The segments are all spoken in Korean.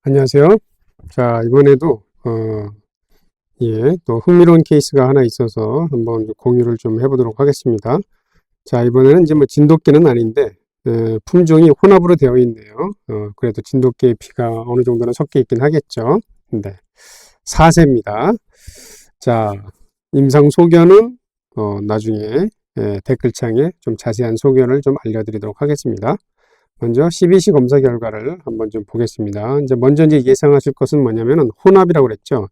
안녕하세요. 자, 이번에도 또 흥미로운 케이스가 하나 있어서 한번 공유를 좀 해보도록 하겠습니다. 자, 이번에는 이제 뭐 진돗개는 아닌데 품종이 혼합으로 되어 있네요. 그래도 진돗개의 피가 어느 정도는 섞여 있긴 하겠죠. 네, 4세입니다. 자, 임상 소견은 나중에 댓글창에 좀 자세한 소견을 좀 알려드리도록 하겠습니다. 먼저 CBC 검사 결과를 한번 좀 보겠습니다. 먼저 예상하실 것은 뭐냐면은 혼합이라고 그랬죠.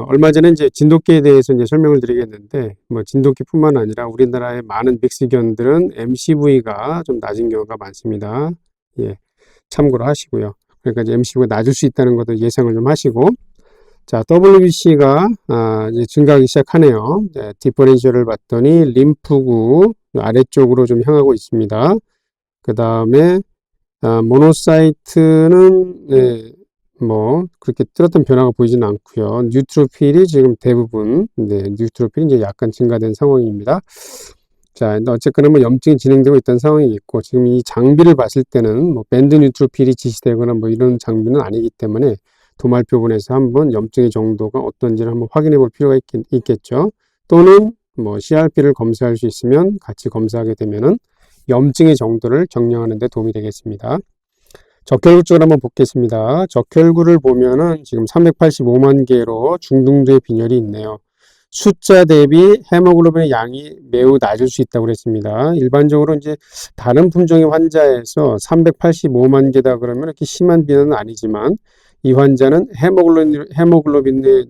얼마 전에 이제 진돗개에 대해서 이제 설명을 드리겠는데, 뭐 진돗개뿐만 아니라 우리나라의 많은 믹스견들은 MCV가 좀 낮은 경우가 많습니다. 예, 참고로 하시고요. 그러니까 이제 MCV가 낮을 수 있다는 것도 예상을 좀 하시고, 자, WBC가 이제 증가하기 시작하네요. 디퍼렌셜을 봤더니 림프구 아래쪽으로 좀 향하고 있습니다. 그 다음에 모노사이트는 뭐 그렇게 뚜렷한 변화가 보이지는 않고요. 뉴트로필이 지금 대부분 뉴트로필이 이제 약간 증가된 상황입니다. 자, 어쨌거나 뭐 염증이 진행되고 있다는 상황이 있고, 지금 이 장비를 봤을 때는 뭐 밴드 뉴트로필이 지시되거나 뭐 이런 장비는 아니기 때문에 도말표본에서 한번 염증의 정도가 어떤지를 한번 확인해 볼 필요가 있겠죠. 또는 뭐 CRP를 검사할 수 있으면 같이 검사하게 되면은 염증의 정도를 정량하는 데 도움이 되겠습니다. 적혈구 쪽을 한번 보겠습니다. 적혈구를 보면은 지금 385만 개로 중등도의 빈혈이 있네요. 숫자 대비 헤모글로빈의 양이 매우 낮을 수 있다고 그랬습니다. 일반적으로 이제 다른 품종의 환자에서 385만 개다 그러면 이렇게 심한 빈혈은 아니지만, 이 환자는 헤모글로빈의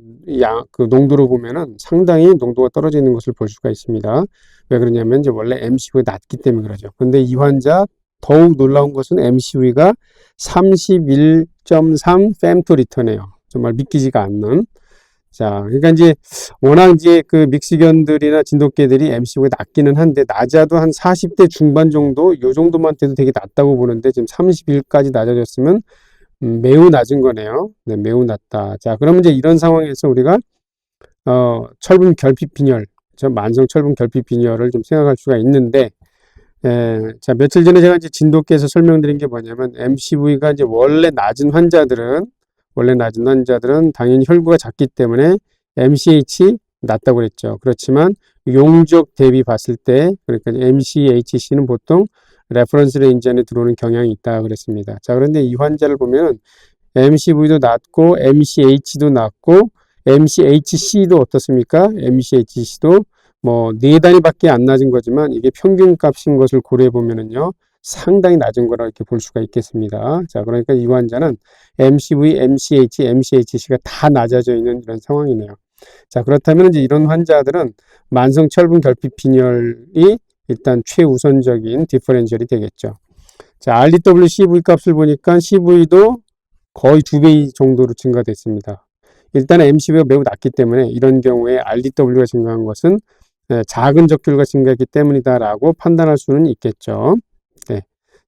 그 농도로 보면은 상당히 농도가 떨어져 있는 것을 볼 수가 있습니다. 왜 그러냐면 이제 원래 MCV가 낮기 때문에 그러죠. 근데 이 환자 더욱 놀라운 것은 MCV가 31.3 fem토리터네요. 정말 믿기지가 않는. 자, 그러니까 이제 워낙 이제 그 믹스견들이나 진돗개들이 MCV가 낮기는 한데, 낮아도 한 40대 중반 정도, 요 정도만 돼도 되게 낮다고 보는데, 지금 31까지 낮아졌으면 매우 낮은 거네요. 네, 매우 낮다. 자, 그러면 이제 이런 상황에서 우리가 철분 결핍 빈혈, 만성 철분 결핍 빈혈을 좀 생각할 수가 있는데, 자, 며칠 전에 제가 이제 진돗개에서 설명드린 게 뭐냐면, MCV가 이제 원래 낮은 환자들은 당연히 혈구가 작기 때문에 MCH 낮다고 그랬죠. 그렇지만 용적 대비 봤을 때, 그러니까 MCHC는 보통 레퍼런스 레인지 안에 들어오는 경향이 있다 그랬습니다. 자, 그런데 이 환자를 보면 MCV도 낮고 MCH도 낮고 MCHC도 어떻습니까? MCHC도 뭐 4단위밖에 안 낮은 거지만, 이게 평균 값인 것을 고려해 보면은요, 상당히 낮은 거라 이렇게 볼 수가 있겠습니다. 자, 그러니까 이 환자는 MCV, MCH, MCHC가 다 낮아져 있는 이런 상황이네요. 자, 그렇다면 이제 이런 환자들은 만성 철분 결핍 빈혈이 일단 최우선적인 디퍼렌셜이 되겠죠. 자, RDW CV 값을 보니까 CV도 거의 2배 정도로 증가됐습니다. 일단 MCV가 매우 낮기 때문에 이런 경우에 RDW가 증가한 것은 작은 적혈구가 증가했기 때문이다라고 판단할 수는 있겠죠. 네.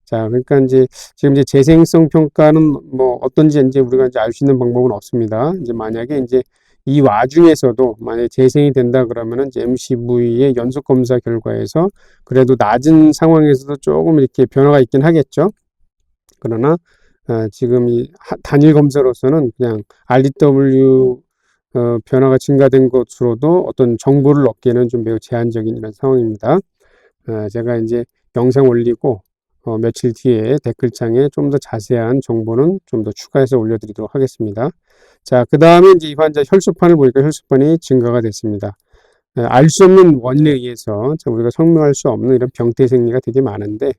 자, 그러니까 이제 지금 이제 재생성 평가는 뭐 어떤지 이제 우리가 이제 알 수 있는 방법은 없습니다. 이제 만약에 이제 이 와중에서도 만약에 재생이 된다 그러면은 이제 MCV의 연속 검사 결과에서 그래도 낮은 상황에서도 조금 이렇게 변화가 있긴 하겠죠. 그러나 지금 이 단일 검사로서는 그냥 RDW 변화가 증가된 것으로도 어떤 정보를 얻기에는 좀 매우 제한적인 이런 상황입니다. 제가 이제 영상 올리고 며칠 뒤에 댓글창에 좀 더 자세한 정보는 좀 더 추가해서 올려드리도록 하겠습니다. 자, 그 다음에 이제 이 환자 혈소판을 보니까 혈소판이 증가가 됐습니다. 알 수 없는 원인에 의해서 우리가 설명할 수 없는 이런 병태 생리가 되게 많은데,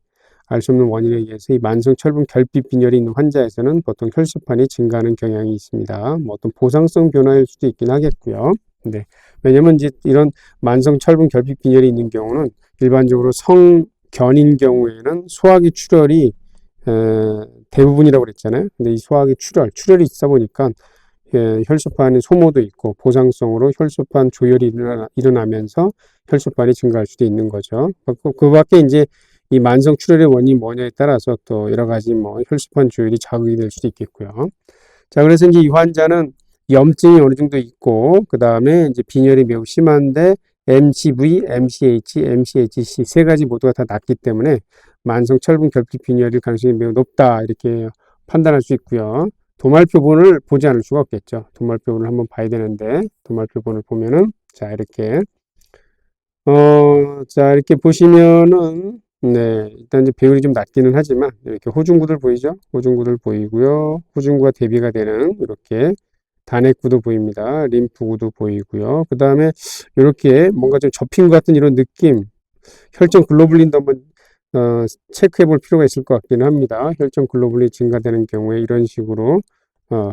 알 수 없는 원인에 의해서 이 만성 철분 결핍 빈혈이 있는 환자에서는 보통 혈소판이 증가하는 경향이 있습니다. 뭐 어떤 보상성 변화일 수도 있긴 하겠고요. 네. 왜냐면 이제 이런 만성 철분 결핍 빈혈이 있는 경우는 일반적으로 성견인 경우에는 소화기 출혈이 대부분이라고 그랬잖아요. 근데 이 소화기 출혈이 있다 보니까 혈소판의 소모도 있고, 보상성으로 혈소판 조혈이 일어나면서 혈소판이 증가할 수도 있는 거죠. 그 밖에 이제 이 만성 출혈의 원인이 뭐냐에 따라서 또 여러 가지 뭐 혈소판 조혈이 자극이 될 수도 있겠고요. 자, 그래서 이제 이 환자는 염증이 어느 정도 있고, 그 다음에 이제 빈혈이 매우 심한데 MCV, MCH, MCHC 세 가지 모두가 다 낮기 때문에 만성 철분 결핍 빈혈일 가능성이 매우 높다 이렇게 판단할 수 있고요. 도말표본을 보지 않을 수가 없겠죠. 도말표본을 한번 봐야 되는데, 도말표본을 보면은, 자, 이렇게, 자, 이렇게 보시면은, 네, 일단 이제 배율이 좀 낮기는 하지만, 이렇게 호중구들 보이죠? 호중구들 보이고요. 호중구가 대비가 되는, 이렇게, 단핵구도 보입니다. 림프구도 보이고요. 그 다음에, 이렇게 뭔가 좀 접힌 것 같은 이런 느낌, 혈전 글로불린도 한번 체크해 볼 필요가 있을 것 같기는 합니다. 혈전 글로불린이 증가되는 경우에 이런 식으로 어,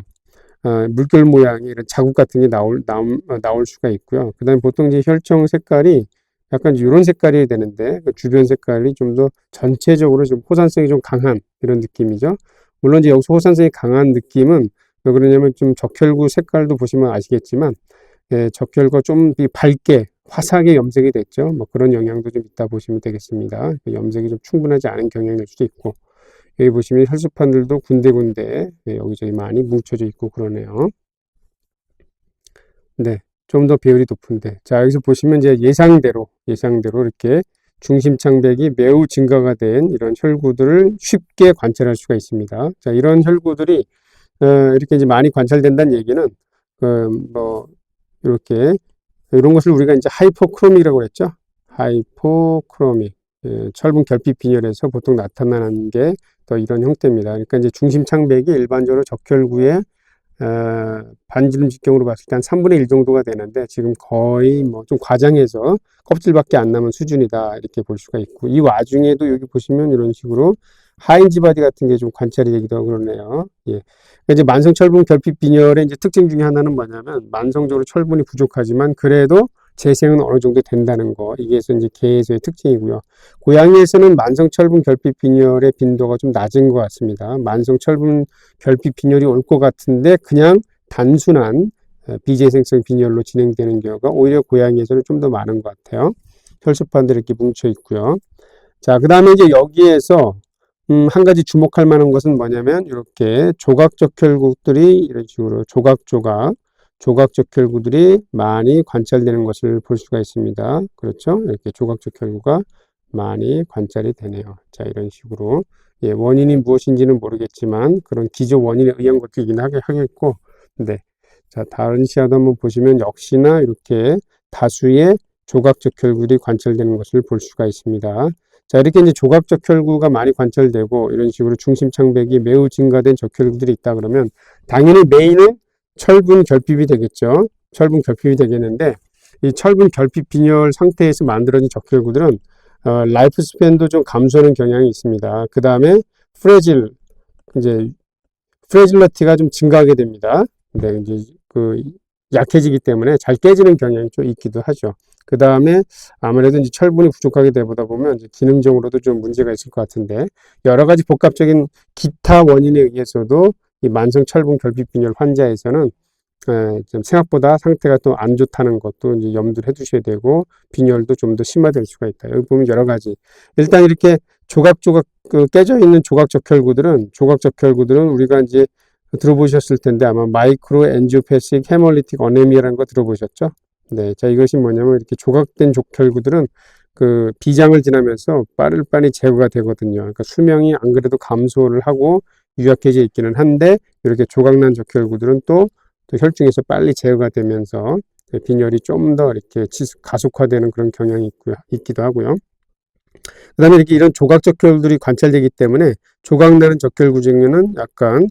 물결 모양의 이런 자국 같은 게 나올 수가 있고요. 그 다음에 보통 이제 혈청 색깔이 약간 이런 색깔이 되는데 그 주변 색깔이 좀 더 전체적으로 좀 호산성이 좀 강한 이런 느낌이죠. 물론 이제 여기서 호산성이 강한 느낌은 왜 그러냐면 좀 적혈구 색깔도 보시면 아시겠지만 예, 적혈과 좀 밝게 화사하게 염색이 됐죠. 뭐 그런 영향도 좀 있다 보시면 되겠습니다. 염색이 좀 충분하지 않은 경향일 수도 있고 여기 보시면 혈소판들도 군데군데 예, 여기저기 많이 뭉쳐져 있고 그러네요. 네, 좀 더 배율이 높은데 자 여기서 보시면 이제 예상대로 이렇게 중심창백이 매우 증가가 된 이런 혈구들을 쉽게 관찰할 수가 있습니다. 자 이런 혈구들이 이렇게 이제 많이 관찰된다는 얘기는 뭐 이렇게 이런 것을 우리가 이제 하이포크로미라고 했죠. 하이포크로미. 예, 철분 결핍 빈혈에서 보통 나타나는 게 더 이런 형태입니다. 그러니까 이제 중심 창백이 일반적으로 적혈구의 반지름 직경으로 봤을 때 한 3분의 1 정도가 되는데 지금 거의 뭐 좀 과장해서 껍질밖에 안 남은 수준이다 이렇게 볼 수가 있고 이 와중에도 여기 보시면 이런 식으로 하인즈 바디 같은 게 좀 관찰이 되기도 하고 그러네요. 예. 이제 만성 철분 결핍 빈혈의 이제 특징 중에 하나는 뭐냐면 만성적으로 철분이 부족하지만 그래도 재생은 어느 정도 된다는 거. 이게 이제 개에서의 특징이고요. 고양이에서는 만성 철분 결핍 빈혈의 빈도가 좀 낮은 것 같습니다. 만성 철분 결핍 빈혈이 올 것 같은데 그냥 단순한 비재생성 빈혈로 진행되는 경우가 오히려 고양이에서는 좀 더 많은 것 같아요. 혈소판들이 이렇게 뭉쳐 있고요. 자, 그 다음에 이제 여기에서 한 가지 주목할 만한 것은 뭐냐면 이렇게 조각적혈구들이 이런 식으로 조각적혈구들이 많이 관찰되는 것을 볼 수가 있습니다. 그렇죠? 이렇게 조각적혈구가 많이 관찰이 되네요. 자, 이런 식으로 예, 원인이 무엇인지는 모르겠지만 그런 기저 원인에 의한 것들이긴 하겠고 네. 자, 다른 시야도 한번 보시면 역시나 이렇게 다수의 조각적혈구들이 관찰되는 것을 볼 수가 있습니다. 자, 이렇게 이제 조각적혈구가 많이 관찰되고 이런 식으로 중심창백이 매우 증가된 적혈구들이 있다 그러면 당연히 메인은 철분 결핍이 되겠죠. 철분 결핍이 되겠는데 이 철분 결핍 빈혈 상태에서 만들어진 적혈구들은 라이프 스팬도 좀 감소하는 경향이 있습니다. 그 다음에 프레질러티가 좀 증가하게 됩니다. 근데 이제 약해지기 때문에 잘 깨지는 경향이 좀 있기도 하죠. 그 다음에 아무래도 이제 철분이 부족하게 되다 보면 이제 기능적으로도 좀 문제가 있을 것 같은데 여러 가지 복합적인 기타 원인에 의해서도 이 만성 철분 결핍 빈혈 환자에서는 좀 생각보다 상태가 또 안 좋다는 것도 이제 염두를 해두셔야 되고 빈혈도 좀 더 심화될 수가 있다. 여기 보면 여러 가지 일단 이렇게 조각조각 깨져 있는 조각적혈구들은 우리가 이제 들어보셨을 텐데 아마 마이크로 엔지오패식 헤몰리틱 어네미아라는 거 들어보셨죠? 네, 자 이것이 뭐냐면 이렇게 조각된 적혈구들은 그 비장을 지나면서 빠르게 제거가 되거든요. 그러니까 수명이 안 그래도 감소를 하고 유약해져 있기는 한데 이렇게 조각난 적혈구들은 또 혈중에서 빨리 제거가 되면서 빈혈이 좀 더 이렇게 가속화되는 그런 경향이 있기도 하고요. 그 다음에 이렇게 이런 조각적혈들이 관찰되기 때문에 조각나는 적혈구 중에는 약간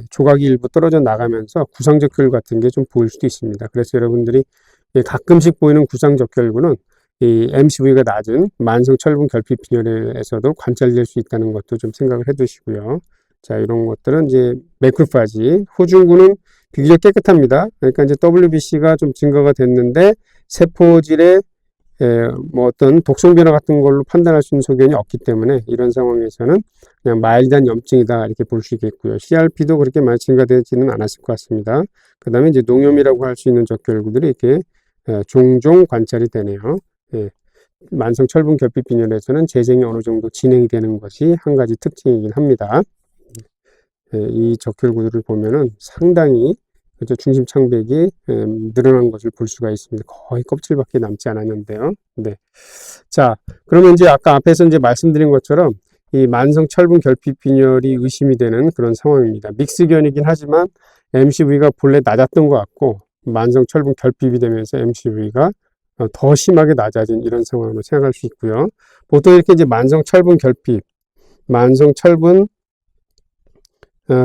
조각이 일부 떨어져 나가면서 구상적혈구 같은 게 좀 보일 수도 있습니다. 그래서 여러분들이 가끔씩 보이는 구상적혈구는 이 MCV가 낮은 만성 철분 결핍 빈혈에서도 관찰될 수 있다는 것도 좀 생각을 해 두시고요. 자, 이런 것들은 이제 매크로파지, 호중구는 비교적 깨끗합니다. 그러니까 이제 WBC가 좀 증가가 됐는데 세포질에 뭐 어떤 독성 변화 같은 걸로 판단할 수 있는 소견이 없기 때문에 이런 상황에서는 그냥 마일드한 염증이다 이렇게 볼 수 있겠고요. CRP도 그렇게 많이 증가되지는 않았을 것 같습니다. 그 다음에 이제 농염이라고 할 수 있는 적혈구들이 이렇게 종종 관찰이 되네요. 예. 만성 철분 결핍 빈혈에서는 재생이 어느 정도 진행이 되는 것이 한 가지 특징이긴 합니다. 이 적혈구들을 보면은 상당히 그렇죠. 중심 창백이 늘어난 것을 볼 수가 있습니다. 거의 껍질밖에 남지 않았는데요. 네. 자, 그러면 이제 아까 앞에서 이제 말씀드린 것처럼 이 만성 철분 결핍 빈혈이 의심이 되는 그런 상황입니다. 믹스견이긴 하지만 MCV가 본래 낮았던 것 같고 만성 철분 결핍이 되면서 MCV가 더 심하게 낮아진 이런 상황으로 생각할 수 있고요. 보통 이렇게 이제 만성 철분 결핍, 만성 철분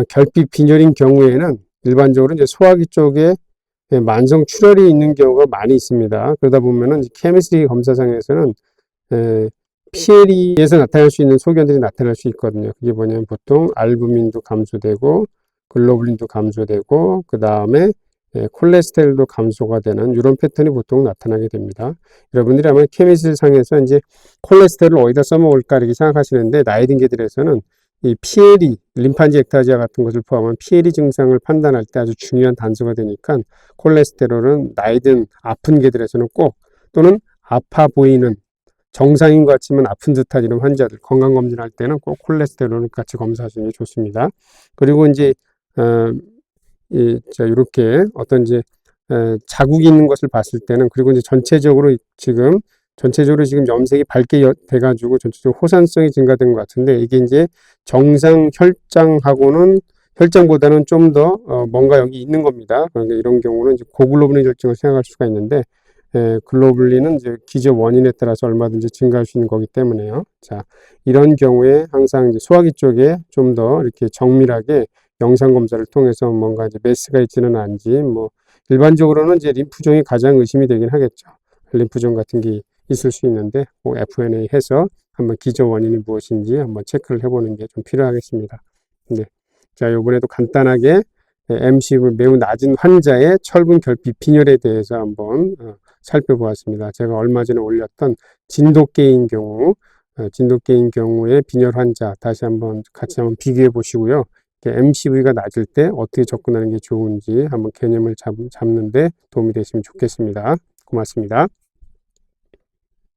결핍 빈혈인 경우에는 일반적으로 이제 소화기 쪽에 만성 출혈이 있는 경우가 많이 있습니다. 그러다 보면은 케미스트리 검사상에서는 PLE에서 나타날 수 있는 소견들이 나타날 수 있거든요. 그게 뭐냐면 보통 알부민도 감소되고 글로불린도 감소되고 그 다음에 콜레스테롤도 감소가 되는 이런 패턴이 보통 나타나게 됩니다. 여러분들이 아마 케미스트리 상에서 이제 콜레스테롤을 어디다 써먹을까 이렇게 생각하시는데 나이 든 개들에서는 이 PLE, 림파지 액타지아 같은 것을 포함한 PLE 증상을 판단할 때 아주 중요한 단서가 되니까 콜레스테롤은 나이 든 아픈 개들에서는 꼭 또는 아파 보이는 정상인 것 같지만 아픈 듯한 이런 환자들 건강검진할 때는 꼭 콜레스테롤을 같이 검사하시는 게 좋습니다. 그리고 이제 이렇게 어떤 이제 자국이 있는 것을 봤을 때는 그리고 이제 전체적으로 지금 염색이 밝게 돼가지고 전체적으로 호산성이 증가된 것 같은데 이게 이제 정상 혈장보다는 좀 더 뭔가 여기 있는 겁니다. 그러니까 이런 경우는 이제 고글로불린 혈증을 생각할 수가 있는데 글로불린은 이제 기저 원인에 따라서 얼마든지 증가할 수 있는 거기 때문에요. 자, 이런 경우에 항상 이제 소화기 쪽에 좀 더 이렇게 정밀하게 영상 검사를 통해서 뭔가 이제 메스가 있지는 않은지 뭐 일반적으로는 이제 림프종이 가장 의심이 되긴 하겠죠. 림프종 같은 게 있을 수 있는데 꼭 FNA 해서 한번 기저 원인이 무엇인지 한번 체크를 해보는 게 좀 필요하겠습니다. 네. 자, 이번에도 간단하게 MCV 매우 낮은 환자의 철분 결핍 빈혈에 대해서 한번 살펴보았습니다. 제가 얼마 전에 올렸던 진돗개인 경우의 빈혈 환자 다시 한번 같이 한번 비교해 보시고요. MCV가 낮을 때 어떻게 접근하는 게 좋은지 한번 개념을 잡는 데 도움이 되시면 좋겠습니다. 고맙습니다.